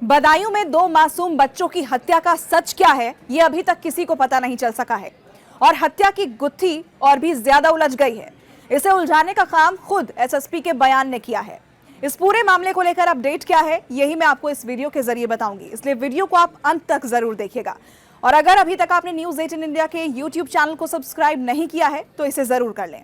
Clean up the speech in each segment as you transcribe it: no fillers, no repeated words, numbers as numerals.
बदायूं में दो मासूम बच्चों की हत्या का सच क्या है, ये अभी तक किसी को पता नहीं चल सका है और हत्या की गुत्थी और भी ज्यादा उलझ गई है। इसे उलझाने का काम खुद एसएसपी के बयान ने किया है। इस पूरे मामले को लेकर अपडेट क्या है, यही मैं आपको इस वीडियो के जरिए बताऊंगी, इसलिए वीडियो को आप अंत तक जरूर देखिएगा। और अगर अभी तक आपने न्यूज़ 18 इंडिया के यूट्यूब चैनल को सब्सक्राइब नहीं किया है तो इसे जरूर कर लें।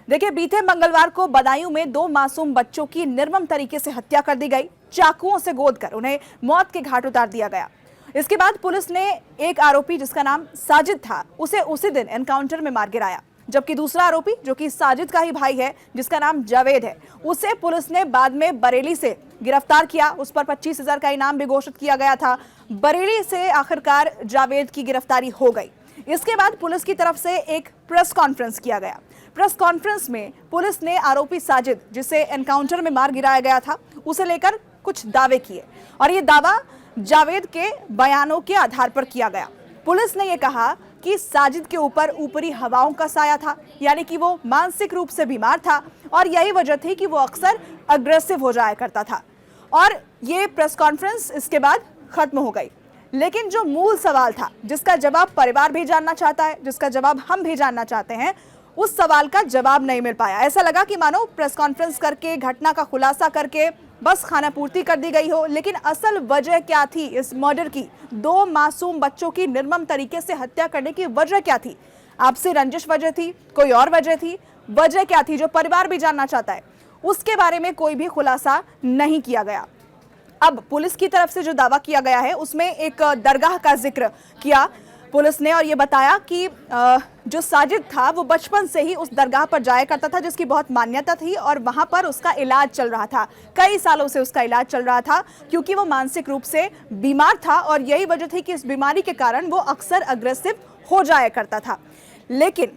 देखिए, बीते मंगलवार को बदायूं में दो मासूम बच्चों की निर्मम तरीके से हत्या कर दी गई। चाकुओं से गोदकर उन्हें मौत के घाट उतार दिया गया। इसके बाद पुलिस ने एक आरोपी जिसका नाम साजिद था उसे उसी दिन एनकाउंटर में मार गिराया, जबकि दूसरा आरोपी जो कि साजिद का ही भाई है जिसका नाम जावेद है, उसे पुलिस ने बाद में बरेली से गिरफ्तार किया। उस पर 25,000 का इनाम भी घोषित किया गया था। बरेली से आखिरकार जावेद की गिरफ्तारी हो गई। इसके बाद पुलिस की तरफ से एक प्रेस कॉन्फ्रेंस किया गया। प्रेस कॉन्फ्रेंस में पुलिस ने आरोपी साजिद, जिसे एनकाउंटर में मार गिराया गया था, उसे लेकर कुछ दावे किए और ये दावा जावेद के बयानों के आधार पर किया गया। पुलिस ने यह कहा कि साजिद के ऊपर ऊपरी हवाओं का साया था, यानी कि वो मानसिक रूप से बीमार था और यही वजह थी कि वो अक्सर अग्रेसिव हो जाया करता था। और ये प्रेस कॉन्फ्रेंस इसके बाद खत्म हो गई। लेकिन जो मूल सवाल था, जिसका जवाब परिवार भी जानना चाहता है, जिसका जवाब हम भी जानना चाहते हैं, उस सवाल का जवाब नहीं मिल पाया। ऐसा लगा कि मानो प्रेस कॉन्फ्रेंस करके घटना का खुलासा करके बस खाना पूर्ति कर दी गई हो। लेकिन असल वजह क्या थी इस मर्डर की? दो मासूम बच्चों की निर्मम तरीके से हत्या करने की वजह क्या थी? आपसी रंजिश वजह थी? कोई और वजह थी? वजह क्या थी जो परिवार भी जानना चाहता है? उसके बारे में कोई भी खुलासा नहीं किया गया। अब पुलिस की तरफ से जो दावा किया गया है उसमें एक दरगाह का जिक्र किया पुलिस ने और ये बताया कि जो साजिद था वो बचपन से ही उस दरगाह पर जाया करता था जिसकी बहुत मान्यता थी और वहां पर उसका इलाज चल रहा था। कई सालों से उसका इलाज चल रहा था क्योंकि वो मानसिक रूप से बीमार था और यही वजह थी कि इस बीमारी के कारण वो अक्सर अग्रेसिव हो जाया करता था। लेकिन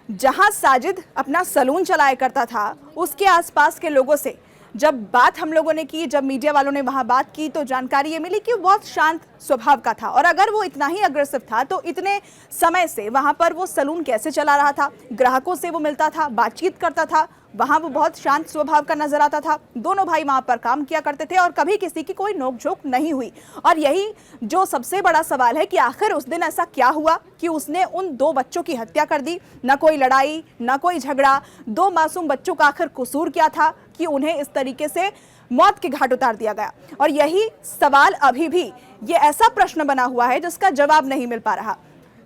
जहां साजिद अपना सलून चलाया करता था, उसके आसपास के लोगों से जब बात हम लोगों ने की, जब मीडिया वालों ने वहां बात की, तो जानकारी ये मिली कि वो बहुत शांत स्वभाव का था और अगर वो इतना ही अग्रेसिव था तो इतने समय से वहां पर वो सलून कैसे चला रहा था? ग्राहकों से वो मिलता था, बातचीत करता था, वहां वो बहुत शांत स्वभाव का नजर आता था। दोनों भाई वहां पर काम किया करते थे और कभी किसी की कोई नोकझोंक नहीं हुई। और यही जो सबसे बड़ा सवाल है कि आखिर उस दिन ऐसा क्या हुआ कि उसने उन दो बच्चों की हत्या कर दी? न कोई लड़ाई, न कोई झगड़ा, दो मासूम बच्चों का आखिर कसूर क्या था कि उन्हें इस तरीके से मौत के घाट उतार दिया गया? और यही सवाल अभी भी ये ऐसा प्रश्न बना हुआ है जिसका जवाब नहीं मिल पा रहा।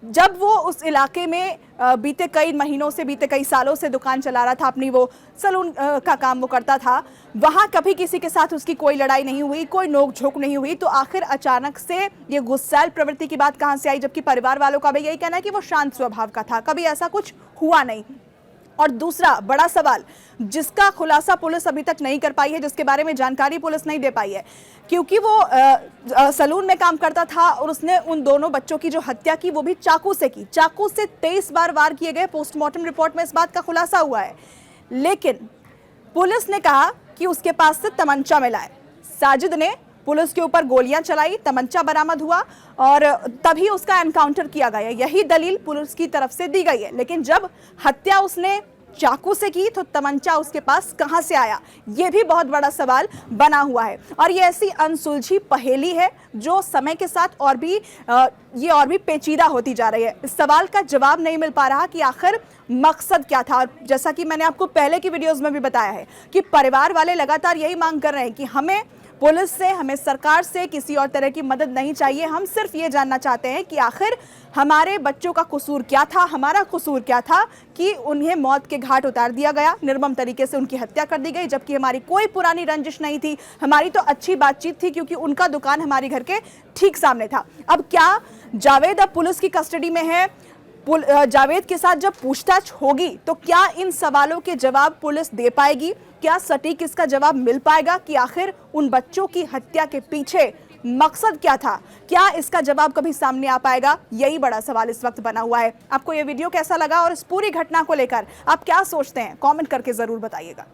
जब वो उस इलाके में बीते कई महीनों से, बीते कई सालों से दुकान चला रहा था, अपनी वो सलून का काम वो करता था, वहां कभी किसी के साथ उसकी कोई लड़ाई नहीं हुई, कोई नोक-झोंक नहीं हुई, तो आखिर अचानक से ये गुस्सैल प्रवृत्ति की बात कहां से आई? जबकि परिवार वालों का भी यही कहना है कि वो शांत स्वभाव का था, कभी ऐसा कुछ हुआ नहीं। और दूसरा बड़ा सवाल जिसका खुलासा पुलिस अभी तक नहीं कर पाई है, जिसके बारे में जानकारी पुलिस नहीं दे पाई है, क्योंकि वो सलून में काम करता था और उसने उन दोनों बच्चों की जो हत्या की वो भी चाकू से की। चाकू से 23 बार वार किए गए। पोस्टमार्टम रिपोर्ट में इस बात का खुलासा हुआ है। लेकिन पुलिस ने कहा कि उसके पास से तमंचा मिला है। साजिद ने पुलिस के ऊपर गोलियां चलाई, तमंचा बरामद हुआ और तभी उसका एनकाउंटर किया गया। यही दलील पुलिस की तरफ से दी गई है। लेकिन जब हत्या उसने चाकू से की तो तमंचा उसके पास कहां से आया? यह भी बहुत बड़ा सवाल बना हुआ है और ये ऐसी अनसुलझी पहेली है जो समय के साथ और भी पेचीदा होती जा रही है। इस सवाल का जवाब नहीं मिल पा रहा कि आखिर मकसद क्या था। और जैसा कि मैंने आपको पहले की वीडियोस में भी बताया है कि परिवार वाले लगातार यही मांग कर रहे हैं कि हमें पुलिस से, हमें सरकार से किसी और तरह की मदद नहीं चाहिए। हम सिर्फ ये जानना चाहते हैं कि आखिर हमारे बच्चों का कसूर क्या था, हमारा कसूर क्या था कि उन्हें मौत के घाट उतार दिया गया, निर्मम तरीके से उनकी हत्या कर दी गई, जबकि हमारी कोई पुरानी रंजिश नहीं थी, हमारी तो अच्छी बातचीत थी क्योंकि उनका दुकान हमारे घर के ठीक सामने था। अब क्या जावेद अब पुलिस की कस्टडी में है? जावेद के साथ जब पूछताछ होगी तो क्या इन सवालों के जवाब पुलिस दे पाएगी? क्या सटीक इसका जवाब मिल पाएगा कि आखिर उन बच्चों की हत्या के पीछे मकसद क्या था? क्या इसका जवाब कभी सामने आ पाएगा? यही बड़ा सवाल इस वक्त बना हुआ है। आपको यह वीडियो कैसा लगा और इस पूरी घटना को लेकर आप क्या सोचते हैं? कमेंट करके जरूर बताइएगा।